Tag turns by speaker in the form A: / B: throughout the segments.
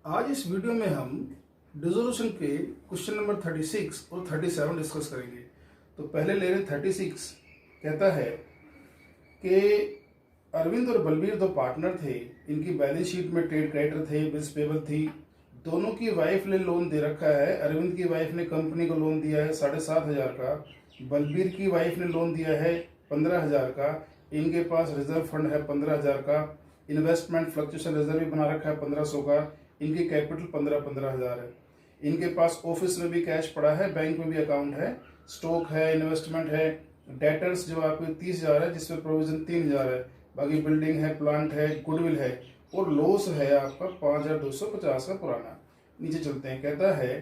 A: आज इस वीडियो में हम डिसोल्यूशन के क्वेश्चन नंबर 36 और 37 डिस्कस करेंगे। तो पहले ले रहे 36। कहता है कि अरविंद और बलबीर दो पार्टनर थे, इनकी बैलेंस शीट में ट्रेड क्रेडिटर थे, बिल्स पेबल थी। दोनों की वाइफ ने लोन दे रखा है। अरविंद की वाइफ ने कंपनी को लोन दिया है 7,500 का, बलबीर की वाइफ ने लोन दिया है 15,000 का। इनके पास रिजर्व फंड है 15,000 का, इन्वेस्टमेंट फ्लक्चुएशन रिजर्व भी बना रखा है 1,500 का। इनकी कैपिटल 15,000 है। इनके पास ऑफिस में भी कैश पड़ा है, बैंक में भी अकाउंट है, स्टॉक है, इन्वेस्टमेंट है। डेटर्स जो आपके 30,000 है, जिसमें प्रोविजन 3,000 है। बाकी बिल्डिंग है, प्लांट है, गुडविल है, और लॉस है आपका 5,250 का पुराना। नीचे चलते हैं। कहता है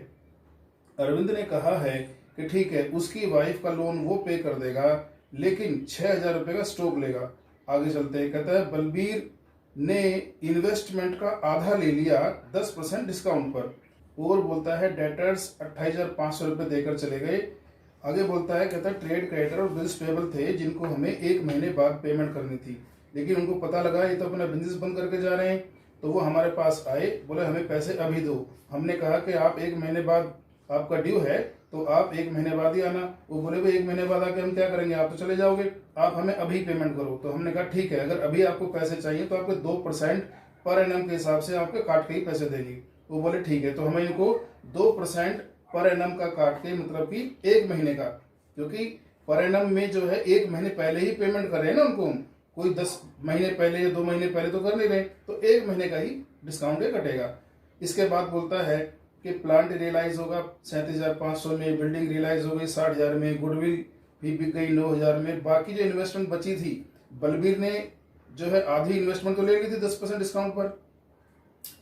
A: अरविंद ने कहा है कि ठीक है, उसकी वाइफ का लोन वो पे कर देगा, लेकिन 6,000 रुपये का स्टॉक लेगा। आगे चलते हैं। कहता है बलबीर ने इन्वेस्टमेंट का आधा ले लिया 10% डिस्काउंट पर, और बोलता है डेटर्स 28,500 रुपये देकर चले गए। आगे बोलता है, कहता है ट्रेड क्रेडिटर और बिल्स पेबल थे, जिनको हमें 1 महीने बाद पेमेंट करनी थी, लेकिन उनको पता लगा ये तो अपना बिजनेस बंद करके जा रहे हैं, तो वो हमारे पास आए, बोले हमें पैसे अभी दो। हमने कहा कि आप 1 महीने बाद आपका ड्यू है, तो आप 1 महीने बाद ही आना। वो बोले भाई 1 महीने बाद आके हम क्या करेंगे, आप तो चले जाओगे, आप हमें अभी पेमेंट करो। तो हमने कहा ठीक है, अगर अभी आपको पैसे चाहिए तो आपके 2% पर एनम के हिसाब से आपके काट के ही पैसे देंगे। वो बोले ठीक है। तो हमें इनको 2% पर एनम का काट के, मतलब कि 1 महीने का, क्योंकि पर एनम में जो है 1 महीने पहले ही पेमेंट कर रहे हैं ना उनको, कोई 10 महीने पहले या 2 महीने पहले तो कर नहीं रहे, तो 1 महीने का ही डिस्काउंट कटेगा। इसके बाद बोलता है कि प्लांट रियलाइज होगा 37,500 में, बिल्डिंग रियलाइज हो गई 60,000 में, गुडविल भी बिक गई 9,000 में। बाकी जो इन्वेस्टमेंट बची थी, बलबीर ने जो है आधी इन्वेस्टमेंट तो ले ली थी 10% डिस्काउंट पर,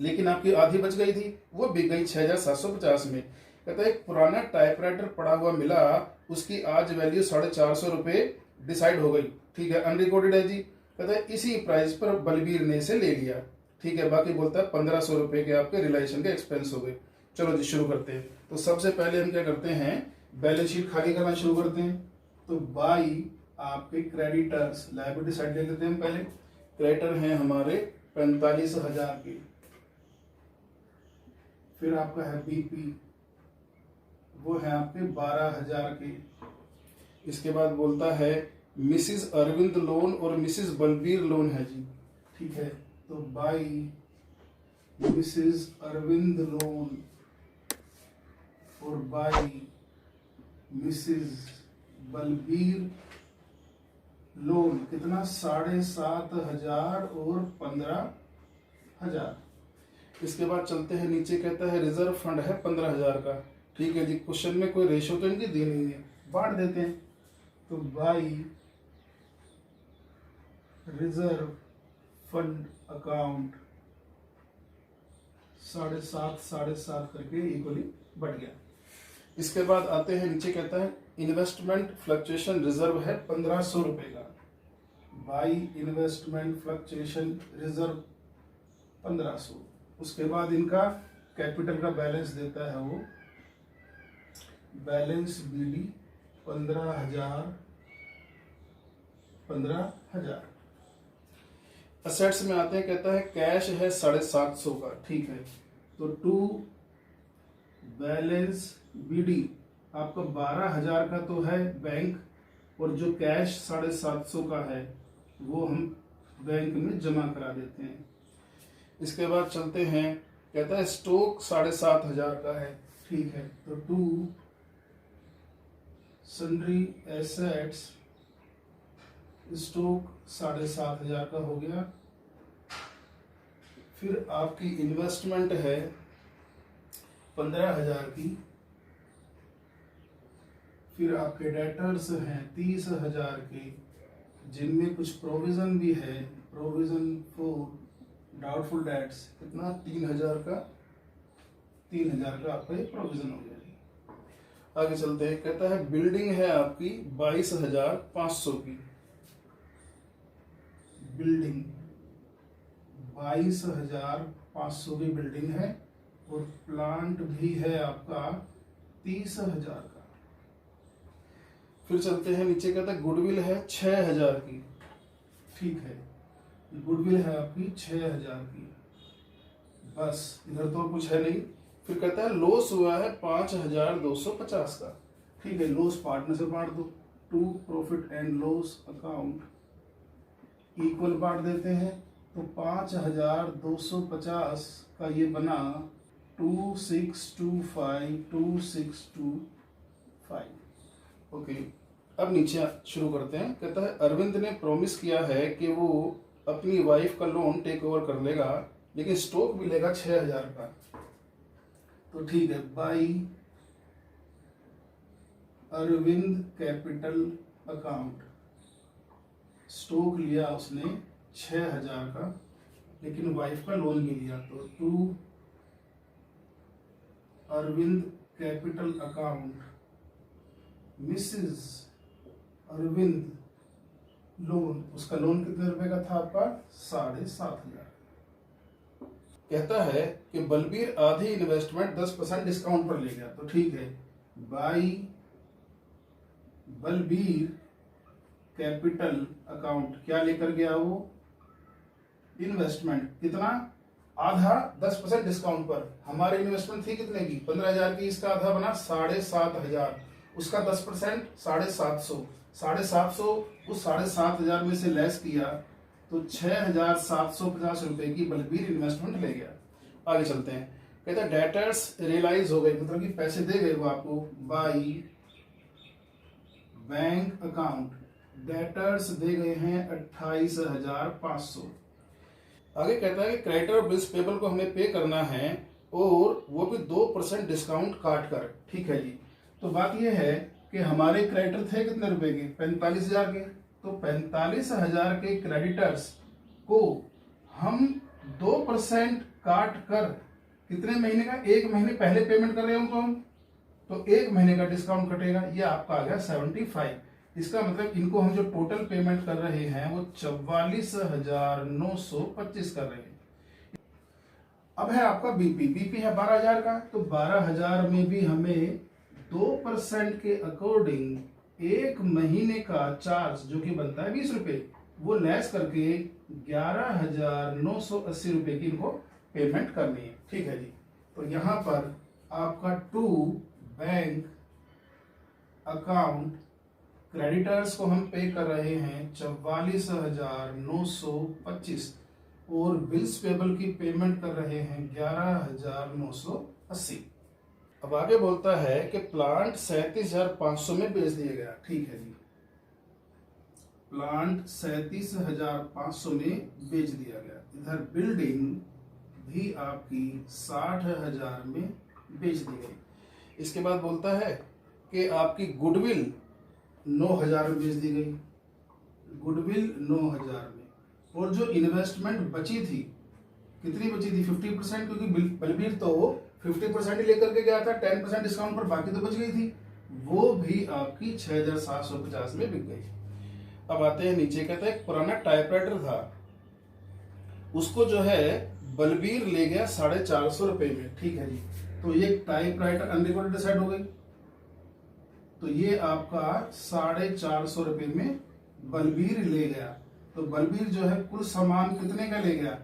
A: लेकिन आपकी आधी बच गई थी, वो बिक गई 6,750 में। कहता है एक पुराना टाइपराइटर पड़ा हुआ मिला, उसकी आज वैल्यू 450 रुपये डिसाइड हो गई। ठीक है, अनरिकॉर्डेड है जी। कहता है इसी प्राइस पर बलबीर ने इसे ले लिया। ठीक है, बाकी बोलता है 1,500 रुपये के आपके रिलाइजेशन के एक्सपेंस हो गए। चलो जी शुरू करते हैं। तो सबसे पहले हम क्या करते हैं, बैलेंस शीट खाली करना शुरू करते हैं। तो बाई आपके क्रेडिटर्स, लायबिलिटी साइड ले लेते हैं हम पहले। क्रेडिटर हैं हमारे 45,000 के। फिर आपका है बीपी, वो है आपके 12,000 के। इसके बाद बोलता है मिसिस अरविंद लोन और मिसिस बलबीर लोन है जी। ठीक है, तो बाई मिसिस अरविंद लोन और बाई मिसिस बलबीर लोन कितना, 7,500 और 15,000। इसके बाद चलते हैं नीचे। कहता है रिजर्व फंड है 15,000 का। ठीक है जी, क्वेश्चन में कोई रेशो तो इनकी दी नहीं है, बांट देते हैं। तो बाई रिजर्व फंड अकाउंट 7.5 करके इक्वली बढ़ गया। इसके बाद आते हैं नीचे। कहता है इन्वेस्टमेंट फ्लक्चुएशन रिजर्व है 1,500 रुपए का। By investment fluctuation reserve 1,500। उसके बाद इनका कैपिटल का बैलेंस देता है वो, बैलेंस बीडी 15,000। असेट्स में आते हैं। कहता है कैश है 750 का। ठीक है, तो टू बैलेंस बीडी आपका 12,000 का तो है बैंक, और जो कैश 750 का है वो हम बैंक में जमा करा देते हैं। इसके बाद चलते हैं। कहता है स्टॉक 7,500 का है। ठीक है, तो टू सन्ड्री एसेट्स स्टॉक 7,500 का हो गया। फिर आपकी इन्वेस्टमेंट है 15,000 की। फिर आपके डेटर्स हैं 30,000 के, जिनमें कुछ प्रोविजन भी है, प्रोविजन फॉर डाउटफुल डेट्स कितना, 3,000 का। 3,000 का आपका ये प्रोविजन हो गया जी। आगे चलते हैं। कहता है बिल्डिंग है आपकी 22,500 की। बिल्डिंग 22,500 की बिल्डिंग है, और प्लांट भी है आपका 30,000 का। फिर चलते हैं नीचे। कहता है गुडविल है 6,000 की। ठीक है, गुडविल है आपकी 6,000 की। बस इधर तो कुछ है नहीं। फिर कहता है लॉस हुआ है 5250 का। ठीक है, लॉस पार्ट में से बांट दो, to profit and loss account equal बांट देते हैं। तो 5250 का ये बना 2625। ओके, अब नीचे शुरू करते हैं। कहता है अरविंद ने प्रॉमिस किया है कि वो अपनी वाइफ का लोन टेक ओवर कर लेगा, लेकिन स्टॉक भी लेगा 6000 का। तो ठीक है, by Arvind capital account, stock लिया उसने 6000 का, लेकिन वाइफ का लोन भी लिया। तो to Arvind capital account Mrs Arvind loan, उसका लोन कितने रुपए का था आपका? 7500। कहता है कि बलबीर आधी इन्वेस्टमेंट 10% डिस्काउंट पर ले गया। तो ठीक है, बाई बलबीर कैपिटल अकाउंट क्या लेकर गया वो? इन्वेस्टमेंट कितना? आधा 10% डिस्काउंट पर। हमारी इन्वेस्टमेंट थी कितने की? 15000 की, इसका आधा बना 7500, उसका 10% 750। 750 उस 7500 में से लेस किया तो 6750 रुपए की बलबीर इन्वेस्टमेंट ले गया। आगे चलते हैं। कहता है डेटर्स रियलाइज हो गए, मतलब कि पैसे दे गए वो आपको। बाई बैंक अकाउंट डेटर्स दे गए हैं 28500। आगे कहता है कि क्रेडिटर और बिल्स पेबल को हमें पे करना है, और वो भी 2% डिस्काउंट काट कर। ठीक है जी। तो बात यह है कि हमारे क्रेडिटर थे कितने रुपए के? 45000 के। तो 45000 के क्रेडिटर्स को हम 2% काट कर कितने महीने का? 1 महीने पहले पेमेंट कर रहे हैं उनको हम, तो 1 महीने का डिस्काउंट कटेगा। ये आपका आ गया 75। इसका मतलब इनको हम जो टोटल पेमेंट कर रहे हैं वो 44925 कर रहे हैं। अब है आपका बीपी। बीपी है 12000 का। तो 12000 में भी हमें 2% के अकॉर्डिंग 1 महीने का चार्ज जो कि बनता है 20 रुपए, वो लेस करके 11980 रुपए की इनको पेमेंट करनी है। ठीक है जी। तो यहां पर आपका टू बैंक अकाउंट क्रेडिटर्स को हम पे कर रहे हैं 44925, और बिल्स पेबल की पेमेंट कर रहे हैं 11980। अब आगे बोलता है कि प्लांट 37500 में बेच दिया गया। ठीक है जी, प्लांट 37500 में बेच दिया गया। इधर बिल्डिंग भी आपकी 60000 में बेच दी गई। इसके बाद बोलता है कि आपकी गुडविल 9000 में बेच दी गई। गुडविल 9000 में, और जो इन्वेस्टमेंट बची थी, कितनी बची थी? 50%, क्योंकि बलबीर तो 50% ही लेकर के गया था 10% डिस्काउंट पर, बाकी तो बच गई थी, वो भी आपकी 6750 में बिक गई। अब आते हैं नीचे। कहते हैं पुराना टाइपराइटर था, उसको जो है बलबीर ले गया 450 रुपए में। ठीक है जी। तो ये टाइपराइटर अनरिकॉर्डेड डिसाइड हो गई। तो ये आपका 450 रुपए में बलबीर ले गया। तो बलबीर जो है कुल सामान कितने का ले गया?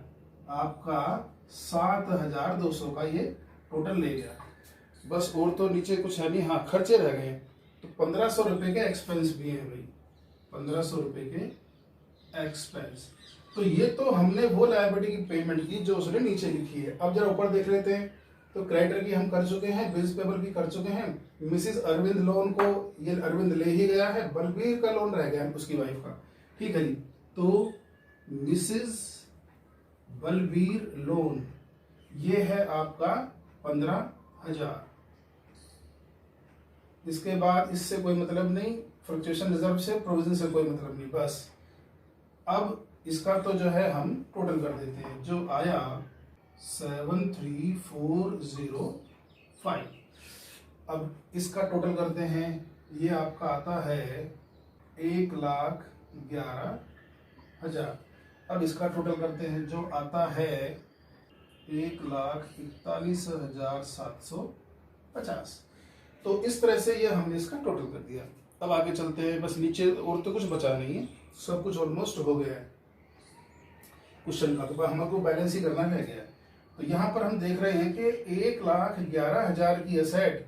A: आपका 7200 का ये टोटल ले गया। बस, और तो नीचे कुछ है नहीं। हाँ, खर्चे रह गए। तो 1500 रुपए के एक्सपेंस भी है भाई, 1500 रुपए के एक्सपेंस। तो ये तो हमने वो लायबिलिटी की पेमेंट की जो उसने नीचे लिखी है। अब जरा ऊपर देख लेते हैं। तो क्रेडिटर की हम कर चुके हैं, बिल्स पेबल की कर चुके हैं, मिसिस अरविंद लोन को ये अरविंद ले ही गया है, बलबीर का लोन रह गया उसकी वाइफ का। ठीक है जी। तो मिसिस बलबीर लोन ये है आपका 15000। इसके बाद इससे कोई मतलब नहीं, फ्लक्चुएशन रिजर्व से, प्रोविजन से कोई मतलब नहीं। बस अब इसका तो जो है हम टोटल कर देते हैं, जो आया 73405। अब इसका टोटल करते हैं। ये आपका आता है 1,11,000। अब इसका टोटल करते हैं, जो आता है 1,41,750। तो इस तरह से ये हमने इसका टोटल कर दिया। अब आगे चलते हैं। बस नीचे और तो कुछ बचा नहीं है, सब कुछ ऑलमोस्ट हो गया है क्वेश्चन का। तो हमको बैलेंस ही करना रह गया है। तो यहाँ पर हम देख रहे हैं कि 1,11,000 की एसेट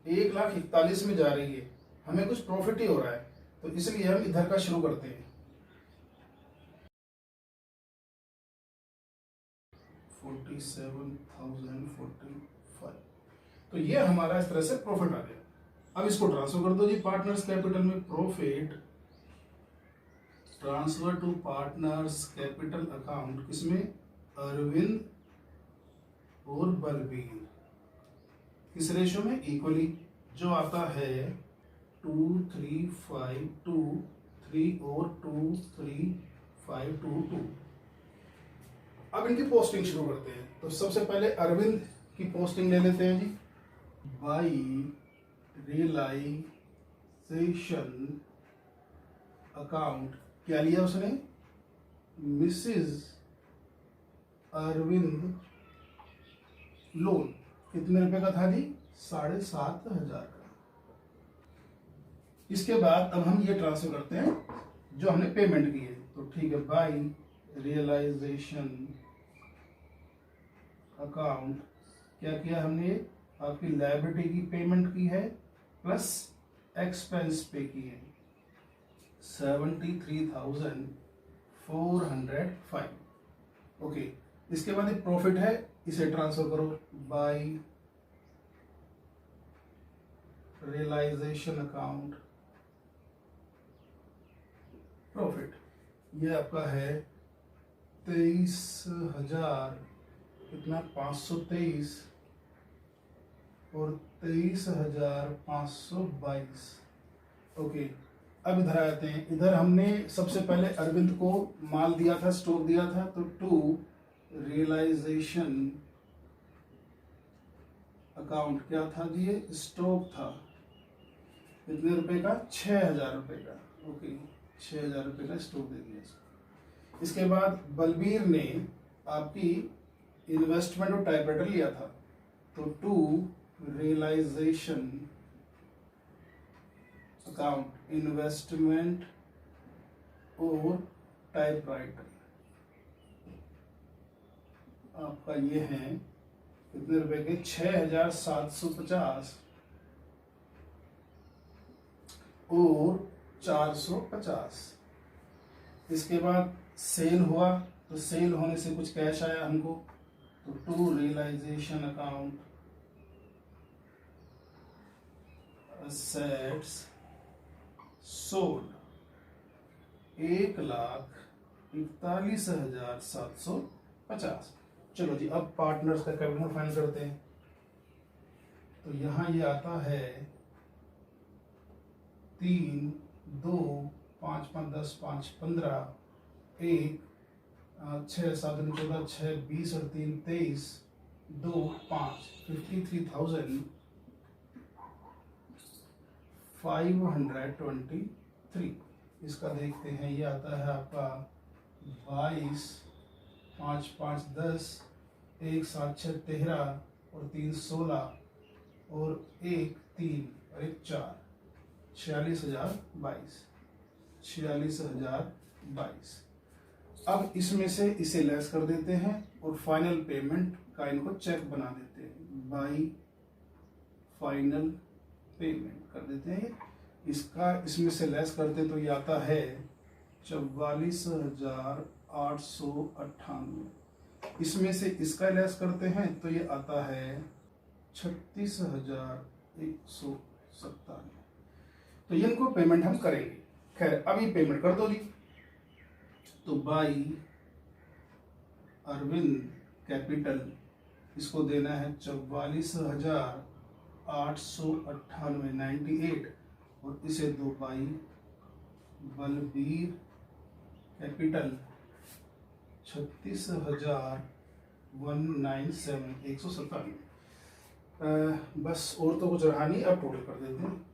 A: 1,41,000 में जा रही है, हमें कुछ प्रॉफिट ही हो रहा है, तो इसलिए हम इधर का शुरू करते हैं। 47,045, तो ये हमारा इस तरह से प्रॉफिट आ गया। अब इसको ट्रांसफर कर दो जी पार्टनर्स कैपिटल में। Profit transfer to partners capital account, किसमें? अरविंद और बलबीर। किस रेशो में? इक्वली, जो आता है 2 3 5 2, 3 और 2 3 5 2 2। अब इनकी पोस्टिंग शुरू करते हैं। तो सबसे पहले अरविंद की पोस्टिंग ले लेते हैं जी। बाई रियलाइजेशन अकाउंट, क्या लिया उसने? Mrs Arvind loan. कितने रुपए का था जी? 7,500 का। इसके बाद अब हम ये ट्रांसफर करते हैं जो हमने पेमेंट की है। तो ठीक है, बाई रियलाइजेशन अकाउंट, क्या किया हमने? आपकी लायबिलिटी की पेमेंट की है प्लस एक्सपेंस पे की है 73,405। ओके, इसके बाद एक प्रॉफिट है, इसे ट्रांसफर करो। बाय रियलाइजेशन अकाउंट प्रॉफिट, ये आपका है 23,000 कितना? 523 और 23,522। ओके, अब इधर आते हैं। इधर हमने सबसे पहले अरविंद को माल दिया था, स्टॉक दिया था, तो टू रियलाइजेशन अकाउंट क्या था जी? ये स्टॉक था। कितने रुपए का? 6,000 रुपए का। ओके, 6,000 रुपए का स्टॉक दे दिया इसको। इसके बाद बलबीर ने आपकी इन्वेस्टमेंट और टाइपराइटर लिया था, तो टू रियलाइजेशन अकाउंट इन्वेस्टमेंट और टाइपराइटर आपका ये है कितने रुपए के? 6,750 और 450। इसके बाद सेल हुआ, तो सेल होने से कुछ कैश आया हमको, तो to realisation account assets sold 1,41,750। चलो जी, अब पार्टनर्स का कैपिटल फाइंड करते हैं। तो यहां ये आता है 3 2 5 5 10 5 15 1 6 7 14 6 20 और 3 23 2 5 53,523। इसका देखते हैं, ये आता है आपका 22 5 5 10 1 7 6 13 और 3 16 और 1 3 और 1 4 46,022। 46,022। अब इसमें से इसे लेस कर देते हैं और फाइनल पेमेंट का इनको चेक बना देते हैं। बाई फाइनल पेमेंट कर देते हैं। इसका इसमें से लेस करते तो ये आता है 44,898। इसमें से इसका लेस करते हैं तो ये आता है 36,197। तो ये इनको पेमेंट हम करेंगे। खैर, अभी पेमेंट कर दो जी। तो बाई अरविंद कैपिटल, इसको देना है 44,898 और इसे दो बाई बलबीर कैपिटल 36,197। बस और तो कुछ रहा नहीं, अब टोटल कर देते हैं।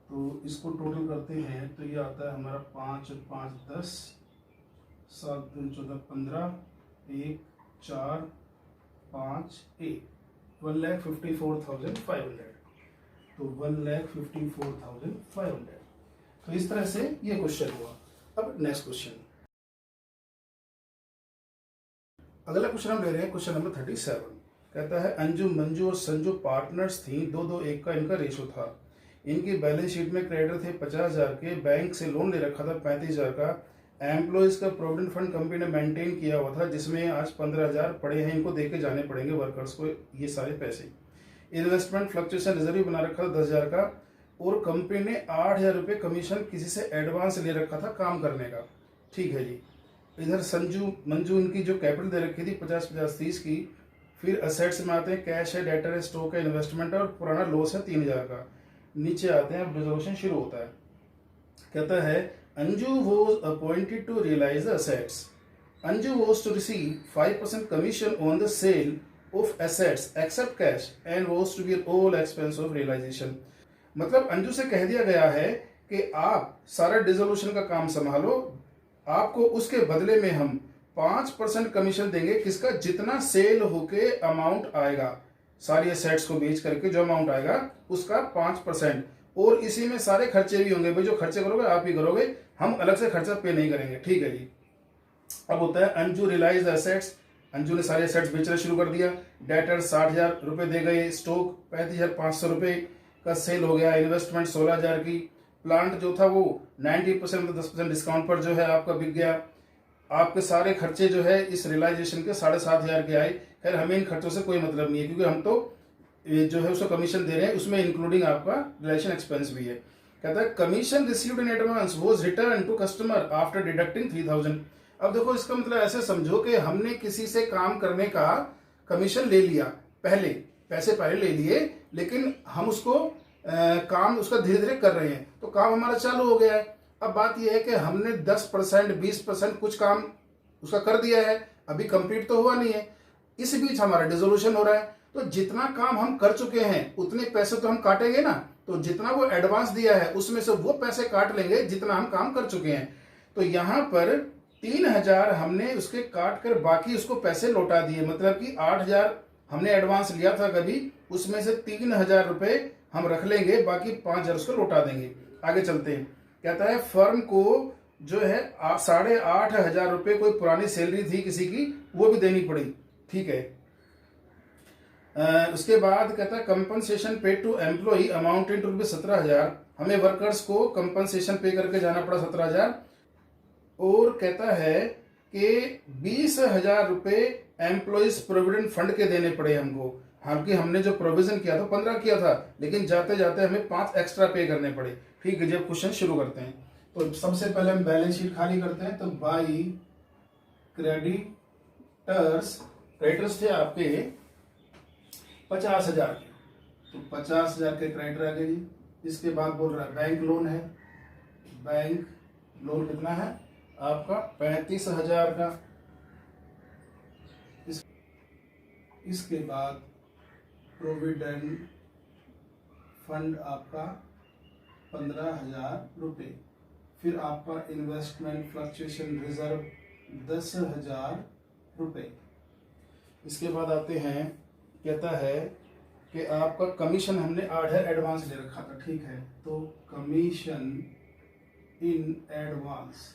A: तो इसको टोटल करते हैं तो ये आता है हमारा 5 और 5 10 7 2 14 15 1 4 5 1 1,54,500। तो 1,54,500। तो इस तरह से ये क्वेश्चन हुआ। अब नेक्स्ट क्वेश्चन, अगला क्वेश्चन हम ले रहे हैं क्वेश्चन नंबर 37। कहता है अंजू, मंजू और संजू पार्टनर्स थी, 2-2-1 का इनका रेशो था। इनकी बैलेंस शीट में क्रेडिटर थे 50,000 के, बैंक से लोन ले रखा था 35,000 का, एम्प्लॉयज का प्रोविडेंट फंड कंपनी ने मेंटेन किया हुआ था जिसमें आज 15,000 पड़े हैं, इनको देके जाने पड़ेंगे वर्कर्स को ये सारे पैसे। इन्वेस्टमेंट फ्लक्चुएशन रिजर्व बना रखा था 10,000 का, और कंपनी ने 8,000 रुपये कमीशन किसी से एडवांस ले रखा था काम करने का। ठीक है जी। इधर संजू मंजू इनकी जो कैपिटल दे रखी थी 50-50-30 की। फिर असेट्स में आते हैं, कैश है, डेटर है, स्टॉक है, इन्वेस्टमेंट है और पुराना लॉस है 3,000 का। नीचे आते हैं, अब रिजोल्यूशन शुरू होता है। कहता है Anju was appointed to realise the assets. Anju was to receive 5% commission on the sale of assets except cash and was to be all expense of realisation. मतलब अंजू से कह दिया गया है कि आप सारा डिसोल्यूशन का काम संभालो, आपको उसके बदले में हम 5% कमीशन देंगे, किसका, जितना सेल होके अमाउंट आएगा, सारी एसेट्स को बेच करके जो अमाउंट आएगा उसका 5%, और इसी में सारे खर्चे भी होंगे। भाई जो खर्चे करोगे आप ही करोगे, हम अलग से खर्चा पे नहीं करेंगे। ठीक है जी। अब होता है अंजू रियलाइज एसेट्स। अंजू ने सारे एसेट्स बेचना शुरू कर दिया। डेटर 60,000 रुपए दे गए, स्टॉक 35,500 रुपए का सेल हो गया, इन्वेस्टमेंट 16,000 की, प्लांट जो था वो 90% मतलब 10% डिस्काउंट पर जो है आपका बिक गया। आपके सारे खर्चे जो है इस रियलाइजेशन के 7,500 के आए। खैर हमें इन खर्चों से कोई मतलब नहीं है, क्योंकि हम तो जो है उसको कमीशन दे रहे हैं, उसमें इंक्लूडिंग आपका रिलेशन एक्सपेंस भी है। कहता है commission received in advance was return to customer after deducting 3,000। अब देखो इसका मतलब ऐसे समझो कि हमने किसी से काम करने का कमीशन ले लिया, पहले पैसे पहले ले लिए, लेकिन हम उसको काम उसका धीरे धीरे कर रहे हैं, तो काम हमारा चालू हो गया है। अब बात यह है कि हमने 10% 20% कुछ काम उसका कर दिया है, अभी कंप्लीट तो हुआ नहीं है, इस बीच हमारा डिसोल्यूशन हो रहा है। तो जितना काम हम कर चुके हैं उतने पैसे तो हम काटेंगे ना, तो जितना वो एडवांस दिया है उसमें से वो पैसे काट लेंगे जितना हम काम कर चुके हैं। तो यहां पर 3,000 हमने उसके काट कर बाकी उसको पैसे लौटा दिए, मतलब कि 8,000 हमने एडवांस लिया था कभी, उसमें से 3,000 रुपए हम रख लेंगे, बाकी 5,000 उसको लौटा देंगे। आगे चलते हैं। कहता है फर्म को जो है 8,500 रुपए कोई पुरानी सैलरी थी किसी की, वो भी देनी पड़ी। ठीक है। उसके बाद कहता है compensation paid to employ amounted to 17,000, हमें वर्कर्स को कंपनसेशन पे करके जाना पड़ा 17,000। और कहता है कि 20,000 रुपए एम्प्लॉयज प्रोविडेंट फंड के देने पड़े हमको, हालांकि हमने जो प्रोविजन किया था 15 किया था, लेकिन जाते जाते हमें 5 एक्स्ट्रा पे करने पड़े। ठीक है, जब क्वेश्चन शुरू करते हैं तो सबसे पहले हम बैलेंस शीट खाली करते हैं। तो बाई क्रेडिटर्स, क्रेडिटर्स थे आपके 50,000 के, तो 50,000 के क्रेडिटर आ गए जी। इसके बाद बोल रहा है बैंक लोन है, बैंक लोन कितना है आपका 35,000 का। इसके बाद प्रोविडेंट फंड आपका 15,000 रुपये। फिर आपका इन्वेस्टमेंट फ्लक्चुएशन रिजर्व 10,000 रुपये। इसके बाद आते हैं, कहता है कि आपका कमीशन हमने 8,000 एडवांस ले रखा था। ठीक है, तो कमीशन इन एडवांस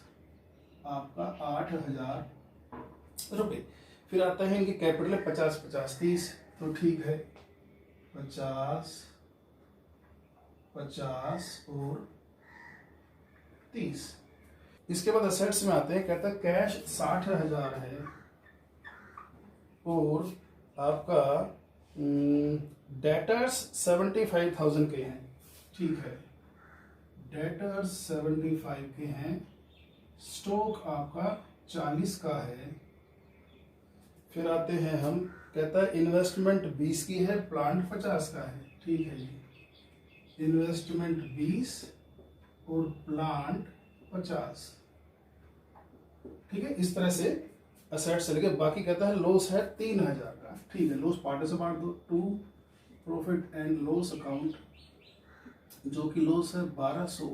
A: आपका 8,000 रुपये। फिर आता है इनकी कैपिटल 50-50-30, तो ठीक है 50, 50 और 30। इसके बाद असेट्स में आते हैं। कहता है कैश 60,000 है और आपका डेटर्स 75,000 के हैं। ठीक है, डेटर्स 75 के हैं, स्टॉक आपका 40 का है। फिर आते हैं हम, कहता है इन्वेस्टमेंट 20 की है, प्लांट 50 का है। ठीक है जी, इन्वेस्टमेंट 20 और प्लांट 50। ठीक है, इस तरह से असेट्स चले गए। बाकी कहता है लॉस है 3,000 का। ठीक है, लॉस पार्ट से बांट दो, to profit and loss account, जो कि लॉस है 1200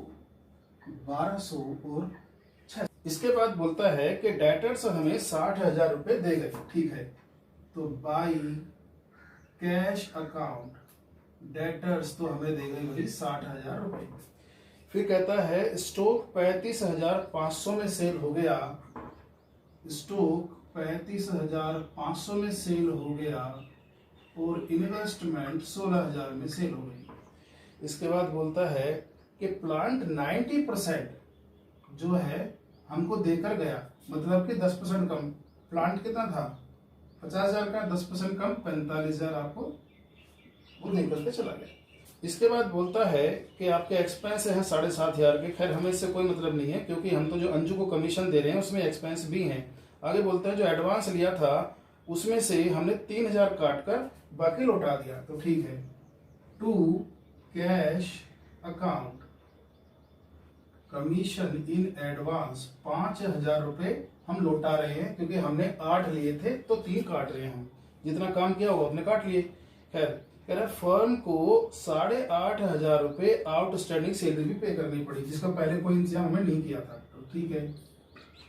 A: और 6। इसके बाद बोलता है कि डेटर्स हमें 60,000 रुपए दे गए। ठीक है, तो बाई कैश अकाउंट डेटर्स तो हमें दे गई वही 60,000 रुपए। फिर कहता है स्टॉक 35,500 में सेल हो गया, स्टॉक 35,500 में सेल हो गया और इन्वेस्टमेंट 16,000 में सेल हो गई। इसके बाद बोलता है कि प्लांट 90% जो है हमको देकर गया, मतलब कि 10% कम। प्लांट कितना था 50,000 का, 10% कम 45,000 आपको वो देकर के चला गया। इसके बाद बोलता है कि आपके एक्सपेंस हैं 7,500 के। खैर हमें इससे कोई मतलब नहीं है क्योंकि हम तो जो अंजू को कमीशन दे रहे हैं उसमें एक्सपेंस भी हैं। आगे बोलता है जो एडवांस लिया था उसमें से हमने 3,000 काट कर बाकी लौटा दिया, तो ठीक है। To cash account commission in advance 5,000 रुपए हम लौटा रहे हैं क्योंकि हमने 8 लिए थे तो 3 काट रहे हैं। हम जितना काम किया वो हमने काट लिए। खैर कह रहा है फर्म को 8,500 रुपए आउटस्टैंडिंग सैलरी भी पे करनी पड़ी जिसका पहले कोई इंतजाम हमें नहीं किया था, तो ठीक है।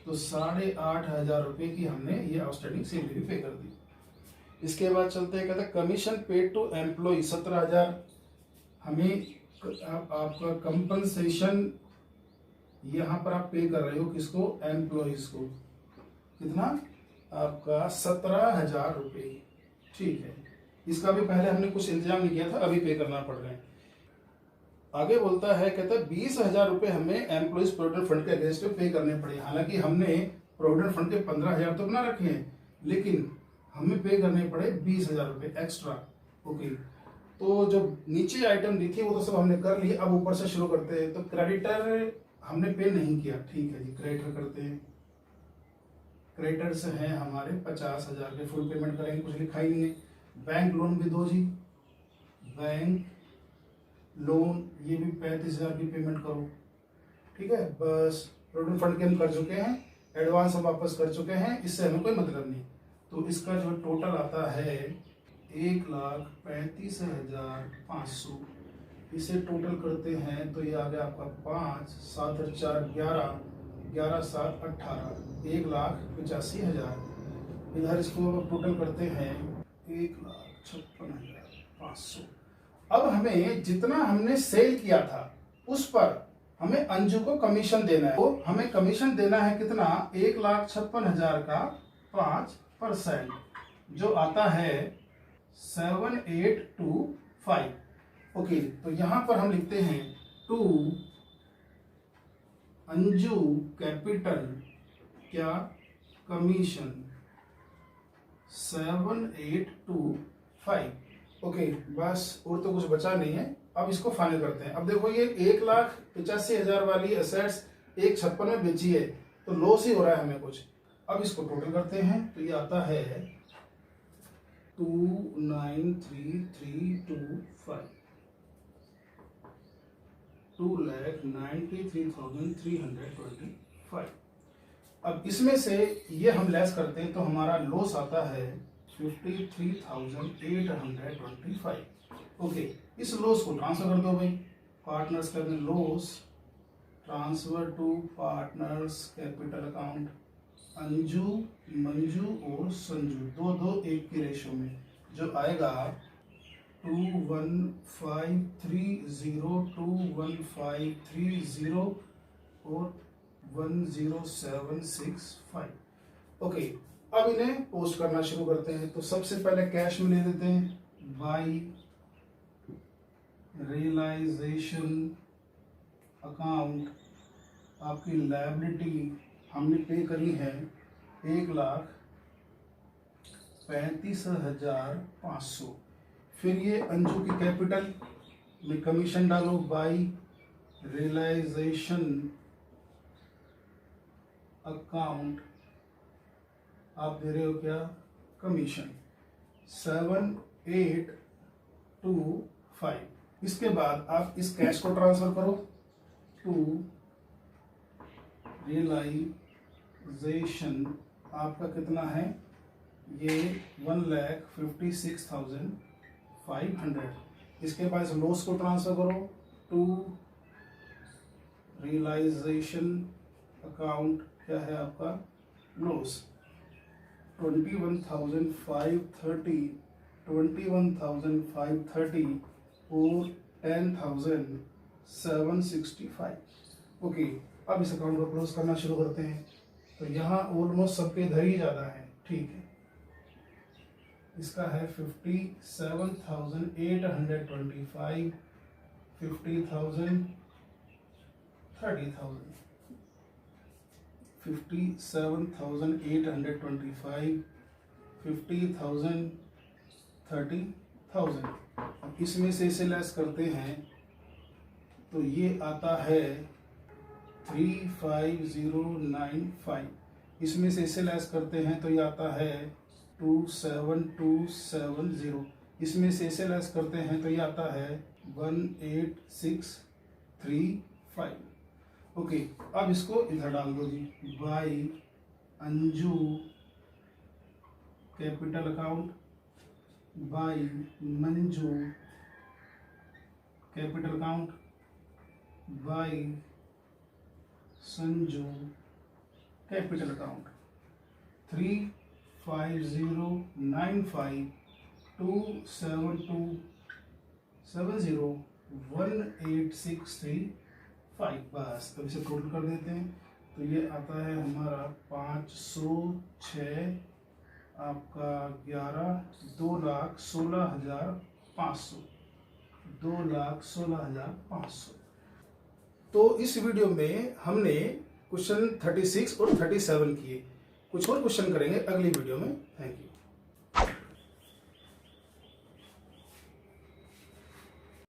A: तो 8,500 रुपए की हमने ये आउटस्टैंडिंग सैलरी भी पे कर दी। इसके बाद चलते हैं, कहते हैं कमीशन पेड टू एम्प्लॉय 17,000 हमें आपका कंपनसेशन यहाँ पर आप पे कर रहे हो किसको, एम्प्लॉयज को। कितना आपका 17,000 रुपए, ठीक है। इसका भी पहले हमने कुछ इंतजाम नहीं किया था, अभी पे करना पड़ रहा है। आगे बोलता है, कहता है 20,000 रुपए हमें एम्प्लॉइज प्रोविडेंट फंड के अगेंस्ट पे करने पड़े। हालांकि हमने प्रोविडेंट फंड के 15,000 तो बना रखे हैं लेकिन हमें पे करने पड़े 20,000 रुपए एक्स्ट्रा। ओके, तो जो नीचे आइटम दी थी वो तो सब हमने कर ली। अब ऊपर से शुरू करते हैं। तो क्रेडिटर हमने पे नहीं किया, ठीक है जी। क्रेडिटर करते हैं। क्रेडिटर्स हैं हमारे 50,000 के, फुल पेमेंट करेंगे, कुछ लिखा ही नहीं है। बैंक लोन भी दो जी, बैंक लोन ये भी 35,000 की पेमेंट करो, ठीक है। बस प्रोविडेंट फंड के हम कर चुके हैं, एडवांस हम वापस कर चुके हैं, इससे हमें कोई मतलब नहीं। तो इसका जो टोटल आता है 1,35,500। इसे टोटल करते हैं तो ये आ गया आपका 5, 7 और 4 11, 11 7 18, 1,85,000। इधर इसको टोटल करते हैं 1,56,500। अब हमें जितना हमने सेल किया था उस पर हमें अंजू को कमीशन देना है। तो हमें कमीशन देना है कितना, 1,56,000 का 5%, जो आता है 7,825। ओके, तो यहां पर हम लिखते हैं टू अंजू कैपिटल क्या कमीशन 7,825। ओके, बस और तो कुछ बचा नहीं है। अब इसको फाइनल करते हैं। अब देखो ये 1,85,000 वाली एसेट्स 1,56,000 में बेची है तो लॉस ही हो रहा है हमें कुछ। अब इसको टोटल करते हैं तो ये आता है 2,93,325, 2,93,325। अब इसमें से ये हम लेस करते हैं तो हमारा लॉस आता है 53,825। ओके, इस लॉस को ट्रांसफर कर दो भाई पार्टनर्स का loss, transfer to partners capital account. Anju, Manju और संजू दो 1 के रेशो में, जो आएगा 21530, 21530 और 10765। ओके, अब इन्हें पोस्ट करना शुरू करते हैं। तो सबसे पहले कैश में ले देते हैं, बाई रियलाइजेशन अकाउंट। आपकी लायबिलिटी हमने पे करी है 1,35,500। फिर ये अंजू की कैपिटल में कमीशन डालो, बाई रियलाइजेशन अकाउंट आप दे रहे हो क्या, कमीशन 7,825। इसके बाद आप इस कैश को ट्रांसफर करो टू रियलाइजेशन। आपका कितना है ये 1,56,500। इसके बाद इस लॉस को ट्रांसफर करो टू रियलाइजेशन अकाउंट। क्या है आपका लॉस 21,530, 21,530 और 10,765। ओके, अब इस अकाउंट को क्लोज करना शुरू करते हैं। तो यहाँ ऑलमोस्ट सबके इधर ही ज़्यादा है, ठीक है, इसका है 57,825, 50,000, 30,000, 57,825, 50,000, 30,000। अब इसमें से इसे लेस करते हैं तो ये आता है 35095। इसमें से इसे लेस करते हैं तो ये आता है 27270। इसमें से इसे लेस करते हैं तो ये आता है 18635। ओके, अब इसको इधर डाल दो जी। By Anju capital account, by Manju capital account, by Sanju capital account. 35095 27270 18635। बस अब इसे टोटल कर देते हैं तो ये आता है हमारा 506 आपका 11 2,16,500, 2,16,500। तो इस वीडियो में हमने क्वेश्चन 36 और 37 किए। कुछ और क्वेश्चन करेंगे अगली वीडियो में। Thank you.